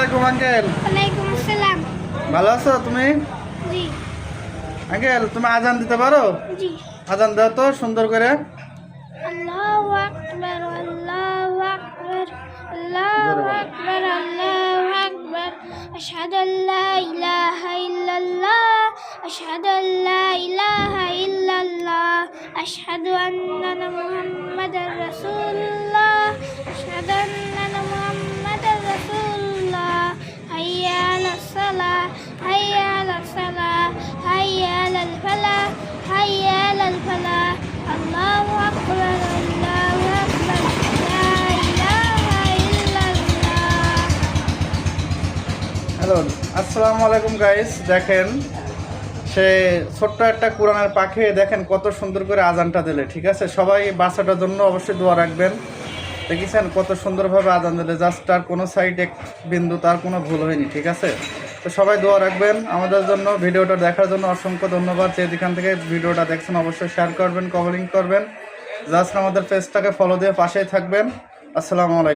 আলাইকুম আঙ্কেল। ওয়ালাইকুম আসসালাম। ভালো আছো তুমি? জি আঙ্কেল তুমি আজান দিতে পারো? জি। আজান দাও তো সুন্দর করে। আল্লাহু আকবার আল্লাহু আকবার জোরে আল্লাহু বলো। আকবার আল্লাহু আকবার আশহাদু আল্লা ইলাহা ইল্লাল্লাহ আশহাদু আল্লা ইলাহা ইল্লাল্লাহ আশহাদু আন্না মুহাম্মাদার রাসূলুল্লাহ আশহাদু আন্না মুহাম্মাদার রাসূলুল্লাহ হাইয়া আলাস সালাহ হাইয়া আলাস সালাহ হাইয়া আলাল ফালাহ হাইয়া আলাল ফালাহ আল্লাহু আকবার আল্লাহু আকবার লা ইলাহা ইল্লাল্লাহ। হ্যালো, আসসালামু আলাইকুম গাইস। দেখেন সে ছোট্ট একটা কোরআনের পাখি, দেখেন কত সুন্দর করে আজানটা দিলে। ঠিক আছে, সবাই বাচ্চাটার জন্য অবশ্যই দোয়া রাখবেন। দেখেছেন কত সুন্দরভাবে আজান দিলে, জাস্ট তার কোনো সাইড এক বিন্দু তার কোনো ভুল হয়নি। ঠিক আছে, তো সবাই দোয়া রাখবেন আমাদের জন্য। ভিডিওটা দেখার জন্য অসংখ্য ধন্যবাদ। যে যেখান থেকে ভিডিওটা দেখছেন অবশ্যই শেয়ার করবেন, কমেন্ট করবেন। জাস্ট আমাদের পেজটাকে ফলো দিয়ে পাশেই থাকবেন। আসসালামু আলাইকুম।